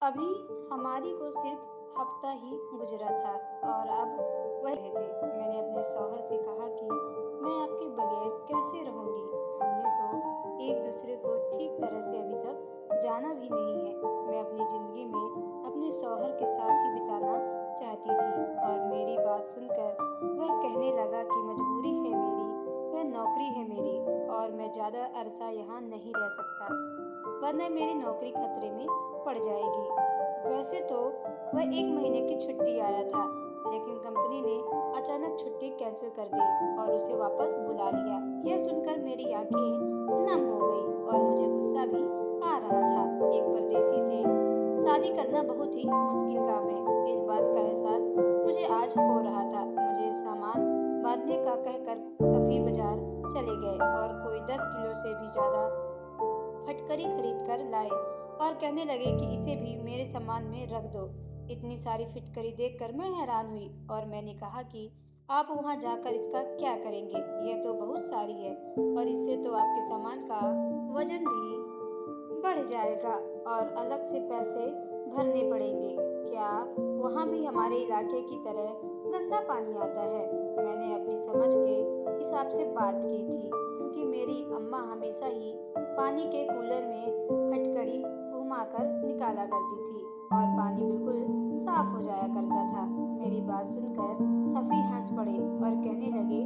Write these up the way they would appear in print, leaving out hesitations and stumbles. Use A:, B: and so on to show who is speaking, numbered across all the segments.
A: अभी हमारी को सिर्फ हफ्ता ही गुजरा था और अब वह रहे थे। मैंने अपने शौहर से कहा कि मैं आपके बगैर कैसे रहूंगी। हमने तो एक दूसरे को ठीक तरह से अभी तक जाना भी नहीं है। मैं अपनी जिंदगी में अपने शौहर के साथ ही बिताना चाहती थी और मेरी बात सुनकर वह कहने लगा कि मजबूरी है मेरी, वह नौकरी है मेरी और मैं ज्यादा अरसा यहाँ नहीं रह सकता, वरना मेरी नौकरी खतरे में पड़ जाएगी। वैसे तो वह 1 महीने की छुट्टी आया था, लेकिन कंपनी ने अचानक छुट्टी कैंसिल कर दी और उसे वापस बुला लिया। यह सुनकर मेरी आंखें नम हो गई और मुझे गुस्सा भी आ रहा था। एक परदेसी से शादी करना बहुत ही मुश्किल काम है। इस बात का एहसास मुझे आज हो रहा था। मुझे सामान बांधने का कहकर सफी बाजार चले गए और कोई 10 किलो से भी ज्यादा फटकरी खरीद कर लाए और कहने लगे कि इसे भी मेरे सामान में रख दो। इतनी सारी फिटकरी देखकर मैं हैरान हुई और मैंने कहा कि आप वहां जाकर इसका क्या करेंगे? यह तो बहुत सारी है और इससे तो आपके सामान का वजन भी बढ़ जाएगा और अलग से पैसे भरने पड़ेंगे। क्या वहाँ भी हमारे इलाके की तरह गंदा पानी आता है? मैंने अपनी समझ के हिसाब से बात की थी, क्योंकि मेरी अम्मा हमेशा ही पानी के कूलर में फटकड़ी घुमाकर निकाला करती थी और पानी बिल्कुल साफ हो जाया करता था। मेरी बात सुनकर सफी हंस पड़े और कहने लगे,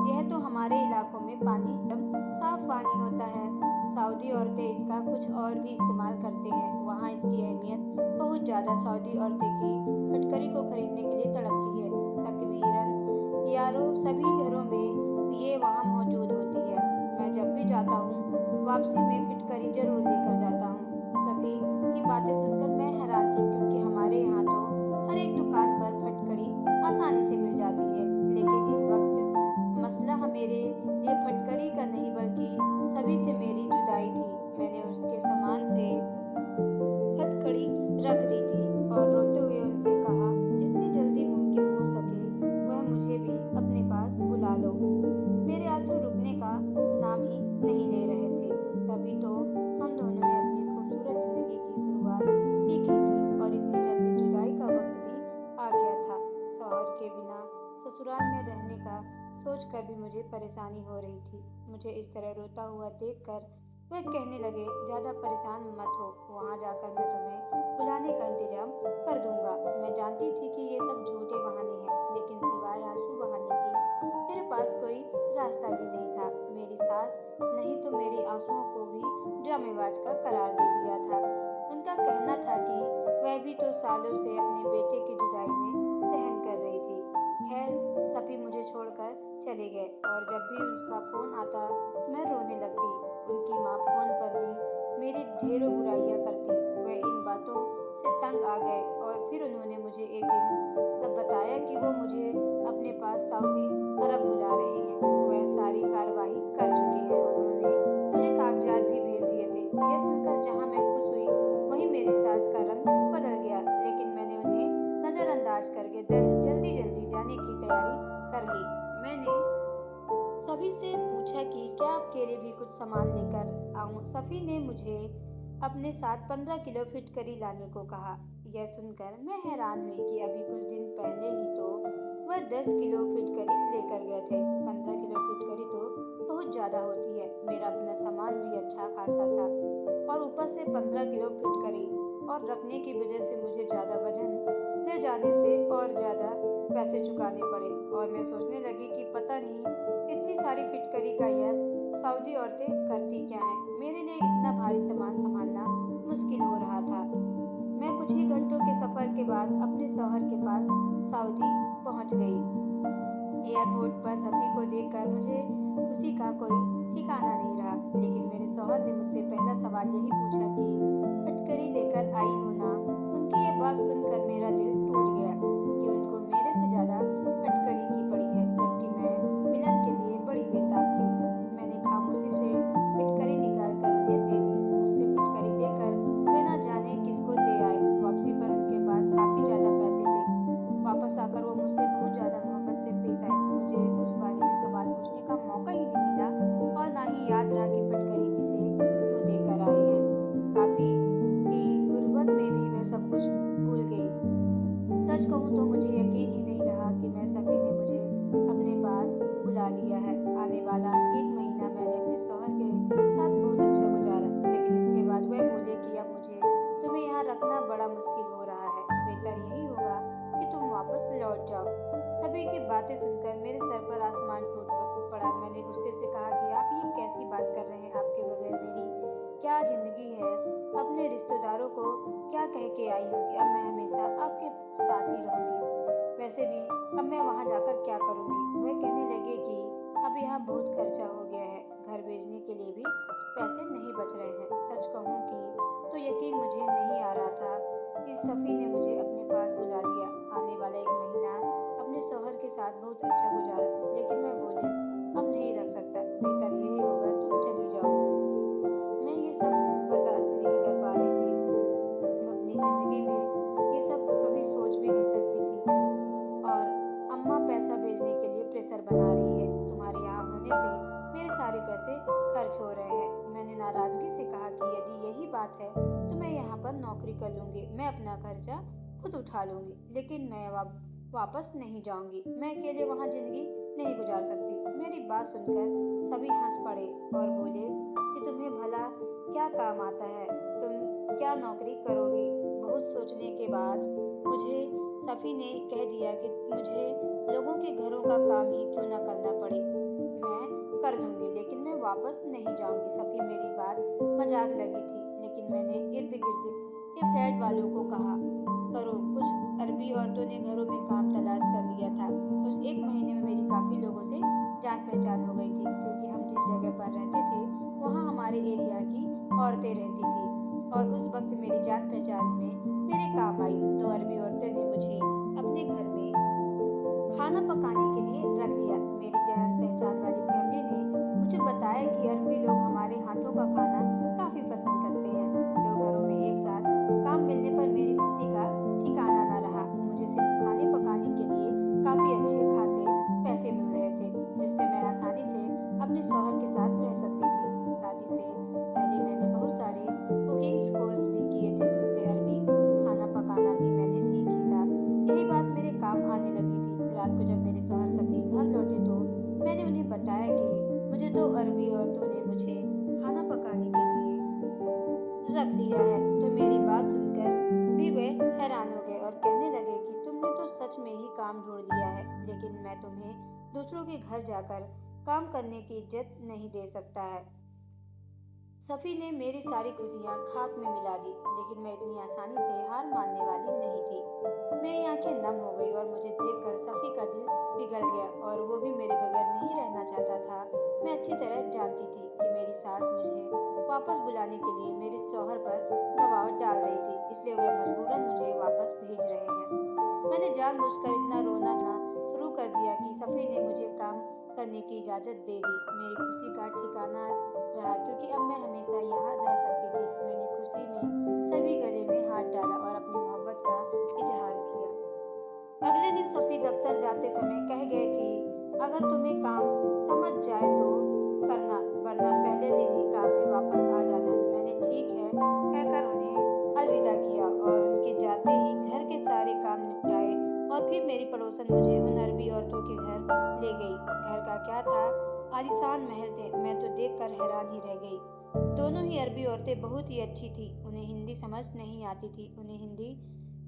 A: यह तो हमारे इलाकों में पानी एकदम साफ पानी होता है। सऊदी औरतें इसका कुछ और भी इस्तेमाल करते हैं। वहाँ इसकी अहमियत बहुत ज़्यादा। सऊदी औरतें की फटकरी को खरीदने के लिए तड़पती है। तकरीबन यारों सभी घरों में ये वहाँ मौजूद होती है। मैं जब भी जाता हूँ वापसी में फिटकरी जरूर लेकर जाता हूँ। सफ़ी की बातें सुनकर मैं हैरान थी, क्योंकि हमारे यहाँ तो हर एक दुकान पर फटकड़ी आसानी से मिल जाती है। लेकिन इस वक्त मसला मेरे लिए फटकड़ी का नहीं बल्कि सभी से मेरी जुदाई थी। मैंने उसके सामान से हथकड़ी रख दी थी और रोते हुए उनसे कहा, जितनी जल्दी मुमकिन हो सके वह मुझे भी अपने पास बुला लो। मेरे आंसू रुकने का नाम ही नहीं ले रहे थे। तभी तो हम दोनों ने अपनी खूबसूरत जिंदगी की शुरुआत ही की थी और इतनी जल्दी जुदाई का वक्त भी आ गया था। शौहर के बिना ससुराल में रहने का सोचकर भी मुझे परेशानी हो रही थी। मुझे इस तरह रोता हुआ देखकर वह कहने लगे, ज्यादा परेशान मत हो, वहां जाकर मैं तुम्हें बुलाने का इंतजाम कर दूंगा। मैं जानती थी कि ये सब झूठे बहाने हैं, लेकिन सिवाय आंसू बहाने के मेरे पास कोई रास्ता भी नहीं था। मेरी सास नहीं तो मेरी आंसुओं को भी ड्रामेबाज का करार दे दिया था। उनका कहना था कि वह भी तो सालों से अपने बेटे की जुदाई में सहन कर रही थी। खैर, सफी मुझे छोड़कर चले गए और जब भी उसका फोन आता तो मैं रोने लगती। उनकी माँ फोन पर भी मेरी ढेरों बुराइयां करती। वह इन बातों से तंग आ गए और फिर उन्होंने मुझे एक दिन बताया कि वो मुझे अपने पास सऊदी अरब बुला रहे हैं। वह सारी कार्यवाही कर चुके हैं। उन्होंने मुझे कागजात भी भेज दिए थे। यह सुनकर जहां मैं खुश हुई, वहीं मेरी सास का रंग बदल गया। लेकिन मैंने उन्हें नजरअंदाज करके जल्दी जल्दी जाने की तैयारी कर ली। मैंने सभी से पूछा कि क्या आपके लिए भी कुछ सामान लेकर आऊं। सफी ने मुझे अपने साथ 15 किलो फिटकरी लाने को कहा। यह सुनकर मैं हैरान हुई कि अभी कुछ दिन पहले ही तो वह 10 किलो फिटकरी लेकर गए थे। 15 किलो फिटकरी तो बहुत ज्यादा होती है। मेरा अपना सामान भी अच्छा खासा था और ऊपर से 15 किलो फिटकरी और रखने की वजह से मुझे ज्यादा वजन ले जाने से और ज्यादा पैसे चुकाने पड़े और मैं सोचने लगी कि पता नहीं इतनी सारी फिटकरी का यह सऊदी औरतें करती क्या हैं। मेरे लिए इतना भारी सामान संभालना मुश्किल हो रहा था। मैं कुछ ही घंटों के सफर के बाद अपने शौहर के पास सऊदी पहुंच गई। एयरपोर्ट पर सफी को देखकर मुझे खुशी का कोई ठिकाना नहीं रहा। लेकिन मेरे शौहर ने मुझसे पहला सवाल यही पूछा कि फटकरी लेकर आई हो ना। उनकी ये बात सुनकर मेरा दिल टूट गया कि उनको मेरे से ज्यादा फटकरी की पड़ी है, जबकि मैं मिलन के लिए बड़ी बेताब थी। मैंने खामोशी से फिटकरी निकाल कर उन्हें दे दी। मुझसे फिटकरी लेकर वे न जाने किसको दे आए। वापसी पर उनके पास काफी ज्यादा पैसे थे। वापस आकर वो मुझसे बहुत ज्यादा मोहब्बत से पेश आए। मुझे उस बारे में सवाल पूछने का मौका ही नहीं मिला और ना ही याद रहा कि फटकरी किसे क्यों देकर आए हैं। काफी कि कुछ भूल गई। सच कहूँ तो मुझे यकीन ही नहीं रहा कि मैं सफ़ी ने मुझे अपने पास बुला लिया है। आने वाला 1 महीना मैंने अपने शौहर के साथ बहुत अच्छा गुजारा, लेकिन इसके बाद वह बोले कि अब मुझे तुम्हें यहाँ रखना बड़ा मुश्किल हो रहा है। बेहतर यही होगा कि तुम वापस लौट जाओ। सभी की बातें सुनकर मेरे सर पर आसमान टूट पड़ा। मैंने गुस्से से कहा कि आप ये कैसी बात कर रहे हैं? आपके बगैर मेरी क्या ज़िंदगी है? अपने रिश्तेदारों को क्या कह के आई हूँ कि अब मैं हमेशा आपके साथ ही रहूँगी? वैसे भी अब मैं वहाँ जाकर क्या करूँगी? वह कहने लगे कि अब यहाँ बहुत खर्चा हो गया है, घर भेजने के लिए भी पैसे नहीं बच रहे हैं। सच कहूँ कि तो यकीन मुझे नहीं आ रहा था कि सफ़ी ने मुझे अपने पास बुला लिया। आने वाला 1 महीना अपने शौहर के साथ बहुत अच्छा गुजारा, लेकिन मैं बोली अब नहीं रख सकता, बेहतर यही होगा तुम चली जाओ। मैं ये सब बर्दाश्त नहीं कर पा रही थी। मैं अपनी ज़िंदगी में ये सब कभी सोच भी नहीं सकती थी। और अम्मा पैसा भेजने के लिए प्रेशर बना रही है। तुम्हारे यहाँ होने से मेरे सारे पैसे खर्च हो रहे हैं। मैंने नाराज़गी से कहा कि यदि यही बात है तो मैं यहाँ पर नौकरी कर लूँगी, मैं अपना खर्चा खुद उठा लूँगी, लेकिन मैं वापस नहीं जाऊँगी। मैं अकेले वहाँ ज़िंदगी नहीं गुजार सकती। मेरी बात सुनकर सभी हंस पड़े और बोले कि तुम्हें भला क्या काम आता है, तुम क्या नौकरी करोगी? बहुत सोचने के बाद मुझे सफ़ी ने कह दिया कि मुझे लोगों के घरों का काम ही क्यों ना करना पड़े, मैं कर लूँगी, लेकिन मैं वापस नहीं जाऊँगी। सफ़ी मेरी बात मजाक लगी थी, लेकिन मैंने इर्द-गिर्द के फ्लैट वालों को कहा, करो। कुछ अरबी औरतों ने घरों में काम तलाश कर लिया था। उस 1 महीने में मेरी काफ़ी लोगों से जान-पहचान हो गई थी, क्योंकि हम जिस जगह पर रहते थे, वहाँ हमारे एरिया की औरतें रहती थीं और उस वक़्त मेरी जान-पहचान में मेरे काम आई। 2 अरबी औरतें ने मुझे अपने घर में खाना पकाने के लिए रख लिया। मेरी जान-पहचान वाली फैमिली ने मुझे बताया कि अरबी लोग हमारे हाथों का खाना काफ़ी पसंद करते हैं। 2 घरों में एक साथ काम मिलने पर मेरी खुशी का ठिकाना न रहा। मुझे सिर्फ खाने पकाने के लिए काफ़ी अच्छे खासे पैसे मिल रहे थे, जिससे मैं आसानी से अपने शौहर के साथ रह सकती थी। शादी से पहले मैंने बहुत सारे कुकिंग्स कोर्स भी किए थे, जिससे अरबी खाना पकाना भी मैंने सीख ही था। यही बात मेरे काम आने लगी थी। रात को जब मेरे शौहर सभी घर लौटे तो मैंने उन्हें बताया कि मुझे 2 अरबी औरतों ने मुझे खाना पकाने के लिए रख लिया है। तो मेरी बात सुनकर भी वे हैरान हो गए और कहने लगे कि तुमने तो सच में ही काम ढूंढ लिया है, लेकिन मैं तुम्हें दूसरों के घर जाकर काम करने की इज्जत नहीं दे सकता है। सफ़ी ने मेरी सारी खुशियाँ खाक में मिला दी, लेकिन मैं इतनी आसानी से हार मानने वाली नहीं थी। मेरी आंखें नम हो गई और मुझे देखकर सफ़ी का दिल पिघल गया और वो भी मेरे बगैर नहीं रहना चाहता था। मैं अच्छी तरह जानती थी कि मेरी सास मुझे वापस बुलाने के लिए मेरे शौहर पर दबाव डाल रही थी, इसलिए वे मजबूरन मुझे वापस भेज रहे हैं। मैंने जानबूझकर इतना रोना ना शुरू कर दिया कि सफ़ी ने मुझे काम करने की इजाज़त दे दी। मेरी खुशी का ठिकाना रहा, क्योंकि अब मैं हमेशा यहाँ रह सकती थी। मैंने खुशी में सभी गले में हाथ डाला और अपनी मोहब्बत का इजहार किया। अगले दिन सफ़ी दफ्तर जाते समय कह गए कि अगर तुम्हें काम समझ जाए तो करना, वरना पहले दिन ही काम पे वापस आ जाना। मैंने ठीक है कहकर उन्हें अलविदा किया और उनके जाते ही घर के सारे काम निपटाए और फिर मेरी पड़ोसन मुझे उन अरबी औरतों के घर ले गई। घर का क्या था, आलीशान महल थे। मैं तो देखकर हैरान ही रह गई। दोनों ही अरबी औरतें बहुत ही अच्छी थी। उन्हें हिंदी समझ नहीं आती थी, उन्हें हिंदी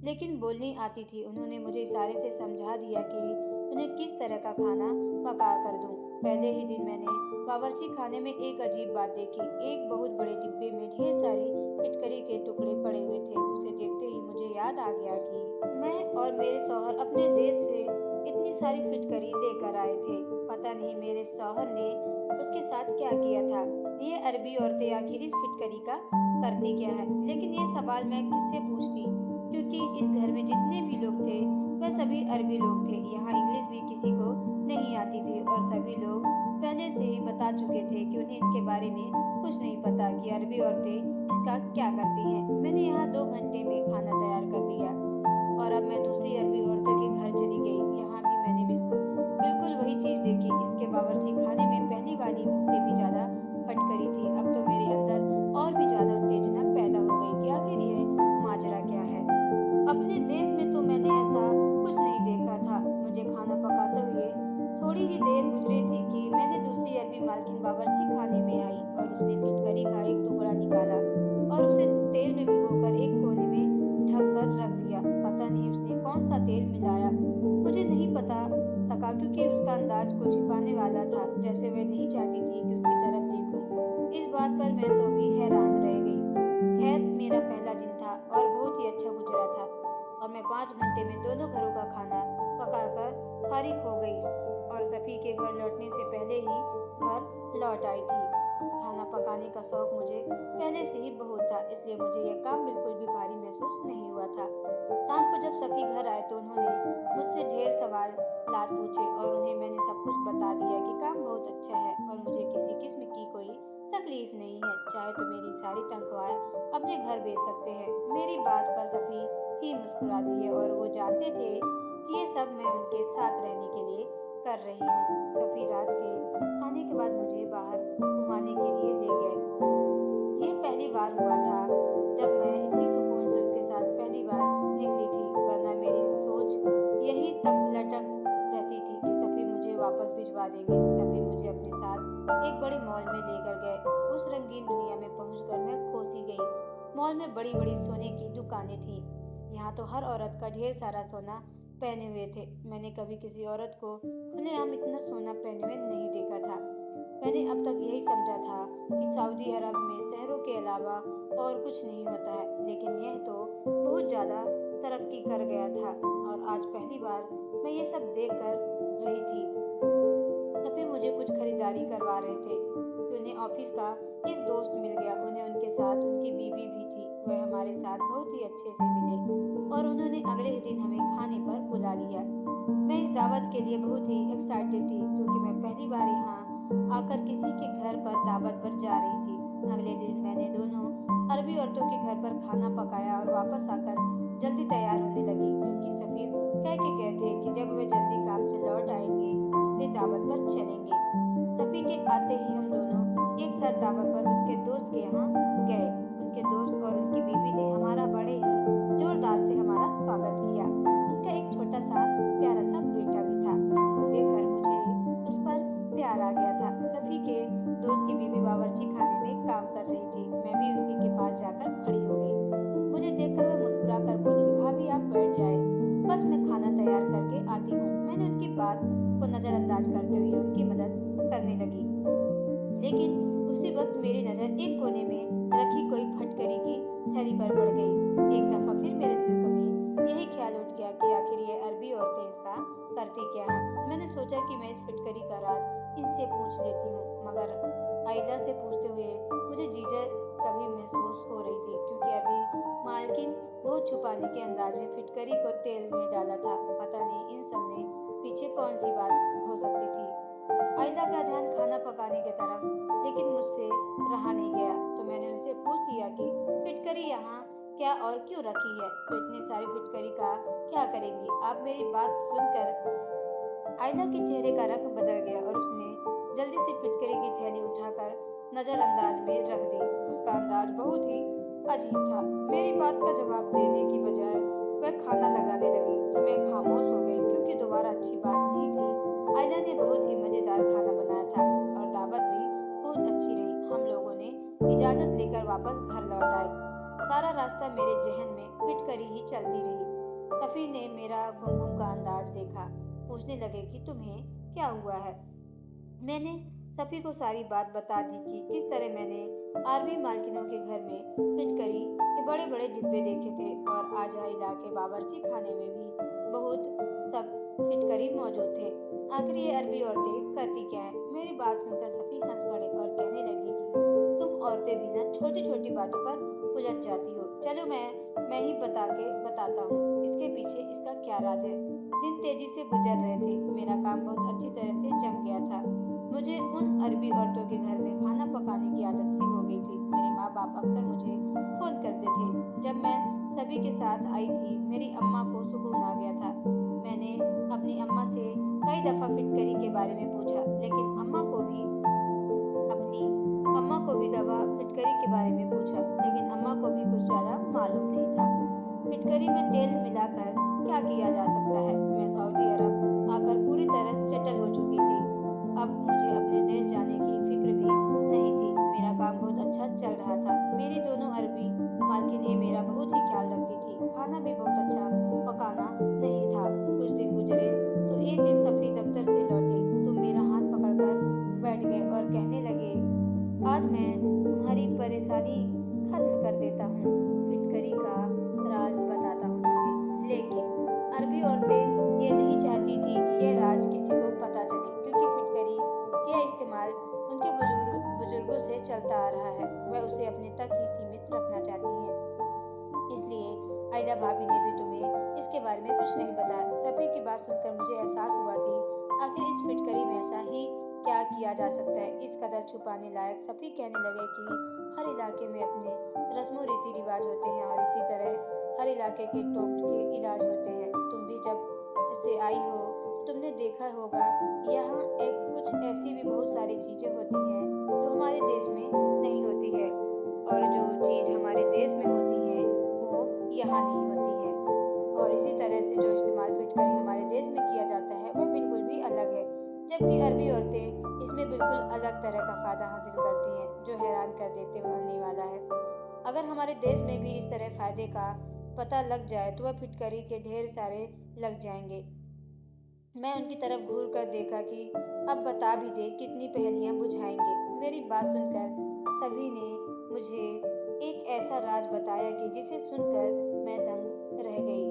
A: लेकिन बोलनी आती थी। उन्होंने मुझे इशारे से समझा दिया कि उन्हें किस तरह का खाना पका कर दूं। पहले ही दिन मैंने बावर्ची खाने में एक अजीब बात देखी। एक बहुत बड़े डिब्बे में ढेर सारी फिटकरी के टुकड़े पड़े हुए थे। उसे देखते ही मुझे याद आ गया कि मैं और मेरे शौहर अपने देश से इतनी सारी फिटकरी लेकर आए थे। पता नहीं मेरे शौहर ने उसके साथ क्या किया था। ये अरबी औरतें आखिर इस फिटकरी का करती क्या है? लेकिन ये सवाल मैं किससे पूछती, क्योंकि इस घर में जितने भी लोग थे वह सभी अरबी लोग थे। यहाँ इंग्लिश भी किसी को नहीं आती थी और सभी लोग पहले से ही बता चुके थे कि उन्हें इसके बारे में कुछ नहीं पता कि अरबी औरतें इसका क्या करती हैं। मैंने यहाँ 2 घंटे में खाना तैयार कर दिया और अब मैं दूसरी अरबी औरतों के घर चली गई। यहाँ भी मैंने बिल्कुल वही चीज़ देखी। इसके बावर्ची खाने में पहली वाली से भी ज़्यादा फटकरी थी। अब तो मेरे अंदर और भी ज़्यादा उत्तेजना पैदा हो गई कि आखिर ये माजरा क्या है। मैं 5 घंटे में दोनों घरों का खाना पकाकर फारिग हो गई और सफ़ी के घर लौटने से पहले ही घर लौट आई थी। खाना पकाने का शौक मुझे पहले से ही बहुत था, इसलिए मुझे यह काम बिल्कुल भी भारी महसूस नहीं हुआ था। शाम को जब सफ़ी घर आए तो उन्होंने मुझसे ढेर सवाल लाद पूछे और उन्हें मैंने सब कुछ बता दिया कि काम बहुत अच्छा है और मुझे किसी किस्म की कोई तकलीफ नहीं है। चाहे तो मेरी सारी तनख्वाह अपने घर भेज सकते हैं। मेरी बात पर सफ़ी ही मुस्कुराती है और वो जानते थे कि ये सब मैं उनके साथ रहने के लिए कर रही हूँ। सफ़ी रात के खाने के बाद मुझे बाहर घुमाने के लिए ले गए। ये पहली बार हुआ था जब मैं इतनी सुकून से उनके साथ पहली बार निकली थी, वरना मेरी सोच यही तक लटक रहती थी कि सफ़ी मुझे वापस भिजवा देंगे। सफ़ी मुझे अपने साथ एक बड़े मॉल में लेकर गए। उस रंगीन दुनिया में पहुंचकर मैं खो सी गई। मॉल में बड़ी बड़ी सोने की दुकानें थीं। यहाँ तो हर औरत का ढेर सारा सोना पहने हुए थे। मैंने कभी किसी औरत को खुलेआम इतना सोना पहने हुए नहीं देखा था। मैंने अब तक यही समझा था कि सऊदी अरब में शहरों के अलावा और कुछ नहीं होता है, लेकिन यह तो बहुत ज़्यादा तरक्की कर गया था और आज पहली बार मैं ये सब देख कर रही थी। सभी मुझे कुछ खरीदारी करवा रहे थे कि उन्हें ऑफिस का एक दोस्त मिल गया। उन्हें उनके साथ उनकी बीवी भी थी। वह हमारे साथ बहुत ही अच्छे से मिले और उन्होंने अगले ही दिन हमें खाने पर बुला लिया। मैं इस दावत के लिए बहुत ही एक्साइटेड थी क्योंकि मैं पहली बार यहाँ आकर किसी के घर पर दावत पर जा रही थी। अगले दिन मैंने दोनों अरबी औरतों के घर पर खाना पकाया और वापस आकर जल्दी तैयार होने लगी क्योंकि सफ़ीर कह के गए थे कि जब वे जल्दी काम से लौट आएंगे फिर दावत पर चलेंगे। सफ़ी के आते ही हम दोनों एक साथ दावत पर उसके दोस्त के यहाँ गए। उनके दोस्त और उनकी बीवी ने हमारा बड़े ही जोरदार से हमारा स्वागत किया। उनका एक छोटा सा प्यारा सा बेटा भी था जिसको देखकर मुझे उस पर प्यार आ गया था। सफ़ी के दोस्त की बीवी बावर्ची खाने में काम कर रही थी। मैं भी उसी के पास जाकर खड़ी हो गई। मुझे देखकर वह मुस्कुरा कर बोली, भाभी आप बैठ जाए, बस मैं खाना तैयार करके आती हूँ। मैंने उनकी बात को नज़रअंदाज करते हुए उनकी मदद करने लगी, लेकिन उसी वक्त मेरी नज़र एक कोने में रखी कोई फटकरी की थैली पर पड़ गई। एक दफ़ा फिर मेरे दिल में यही ख्याल उठ गया कि आखिर ये अरबी औरतें इसका करती क्या हैं। मैंने सोचा कि मैं इस फिटकरी का राज इनसे पूछ लेती हूँ, मगर आयदा से पूछते हुए मुझे झिझक कभी महसूस हो रही थी क्योंकि अरबी मालकिन बहुत छुपाने के अंदाज में फिटकरी को तेल में डाला था। पता नहीं इन सब ने पीछे कौन सी बात हो सकती थी। आयदा का ध्यान खाना पकाने की तरफ, लेकिन मुझसे रहा नहीं गया तो मैंने उनसे पूछ लिया कि फिटकरी यहाँ क्या और क्यों रखी है। तो इतनी सारी फिटकरी का क्या करेंगी आप। मेरी बात सुनकर आयदा के चेहरे का रंग बदल गया और उसने जल्दी से फिटकरी की थैली उठाकर नजरअंदाज में रख दी। उसका अंदाज बहुत ही अजीब था। मेरी बात का जवाब देने की बजाय वह खाना लगाने लगी तो मैं खामोश हो गई क्योंकि दोबारा अच्छी बात नहीं थी। आयला ने बहुत ही मज़ेदार खाना बनाया था और दावत भी बहुत अच्छी रही। हम लोगों ने इजाज़त लेकर वापस घर लौट आए। सारा रास्ता मेरे जहन में फिटकरी ही चलती रही। सफ़ी ने मेरा गुमगुम का अंदाज देखा, पूछने लगे कि तुम्हें क्या हुआ है। मैंने सफ़ी को सारी बात बता दी कि किस तरह मैंने आर्मी मालकिनों के घर में फिटकरी के बड़े बड़े डिब्बे देखे थे और आजा इलाके बावर्ची खाने में भी बहुत सब फिटकरी मौजूद थे। आखिर ये अरबी औरतें करती क्या है। मेरी बात सुनकर सफ़ी हंस पड़े और कहने लगी कि तुम औरतें भी ना छोटी छोटी बातों पर उलझ जाती हो। चलो मैं ही बताता हूँ इसके पीछे इसका क्या राज है। दिन तेजी से गुजर रहे थे। मेरा काम बहुत अच्छी तरह से जम गया था। मुझे उन अरबी औरतों के घर में खाना पकाने की आदत सी हो गई थी। मेरे माँ बाप अक्सर मुझे फ़ोन करते थे जब मैं सभी के साथ आई थी। मेरी अम्मा को सुकून आ गया था। मैंने अपनी अम्मा से कई दफ़ा फिटकरी के बारे में पूछा, लेकिन अपनी अम्मा को भी दवा फिटकरी के बारे में पूछा, लेकिन अम्मा को भी कुछ ज़्यादा मालूम नहीं था। फिटकरी में तेल मिलाकर क्या किया जा सकता है। मैं सऊदी अरब आकर पूरी तरह सेटल हो चुकी थी। अब मुझे अपने देश जाने की फिक्र भी नहीं थी। मेरा काम बहुत अच्छा चल रहा था। मेरी दोनों अरबी मालकिनें मेरा बहुत ही ख्याल रखती थी। खाना भी बहुत अच्छा पकाना नहीं था। कुछ दिन गुजरे तो एक दिन सफ़ी दफ्तर से लौटे तो मेरा हाथ पकड़कर बैठ गए और कहने लगे, आज मैं तुम्हारी परेशानी खत्म कर देता हूँ, फिटकरी का राज बताता हूँ तुम्हें। लेकिन आयदा भाभी ने भी तुम्हें इसके बारे में कुछ नहीं बताया। सफ़ी की बात सुनकर मुझे एहसास हुआ कि आखिर इस फिटकरी में ऐसा ही क्या किया जा सकता है, इस कदर छुपाने लायक। सफ़ी कहने लगे कि हर इलाके में अपने रस्मों रीति रिवाज होते हैं और इसी तरह हर इलाके के टोटके इलाज होते हैं। तुम भी जब से आई हो तो तुमने देखा होगा यहाँ एक कुछ ऐसी भी बहुत सारी चीज़ें होती हैं जो हमारे देश में नहीं होती है, और जो चीज़ हमारे देश में होती हैं वो यहाँ नहीं होती है। और इसी तरह से जो इस्तेमाल फिटकरी हमारे देश में किया जाता है वह बिल्कुल भी अलग है, जबकि अरबी औरतें इसमें बिल्कुल अलग तरह का फ़ायदा हासिल करती हैं जो हैरान कर देते होने वाला है। अगर हमारे देश में भी इस तरह फ़ायदे का पता लग जाए तो वह फिटकरी के ढेर सारे लग जाएंगे। मैं उनकी तरफ घूर कर देखा कि अब बता भी दे कितनी पहेलियां बुझाएंगे। मेरी बात सुनकर सभी ने मुझे एक ऐसा राज बताया कि जिसे सुनकर मैं दंग रह गई।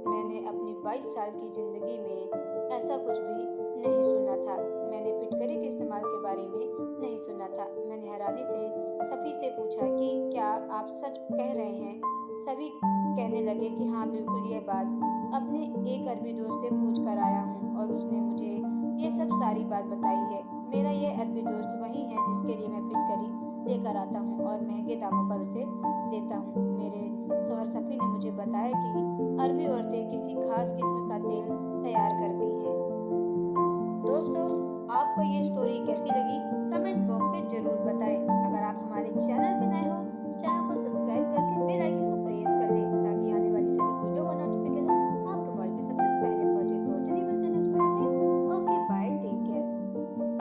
A: मैंने अपनी 22 साल की जिंदगी में ऐसा कुछ भी नहीं सुना था। मैंने फिटकरी के इस्तेमाल के बारे में नहीं सुना था। मैंने हैरानी से सभी से पूछा कि क्या आप सच कह रहे हैं। सभी कहने लगे कि हाँ बिल्कुल, यह बात अपने एक अरबी दोस्त से पूछ कर आया हूँ और उसने मुझे ये सब सारी बात बताई है। मेरा यह अरबी दोस्त वही है जिसके लिए मैं फिटकरी लेकर आता हूँ और महंगे दामों पर उसे देता हूँ। मेरे शौहर सफ़ी ने मुझे बताया कि अरबी औरतें किसी खास किस्म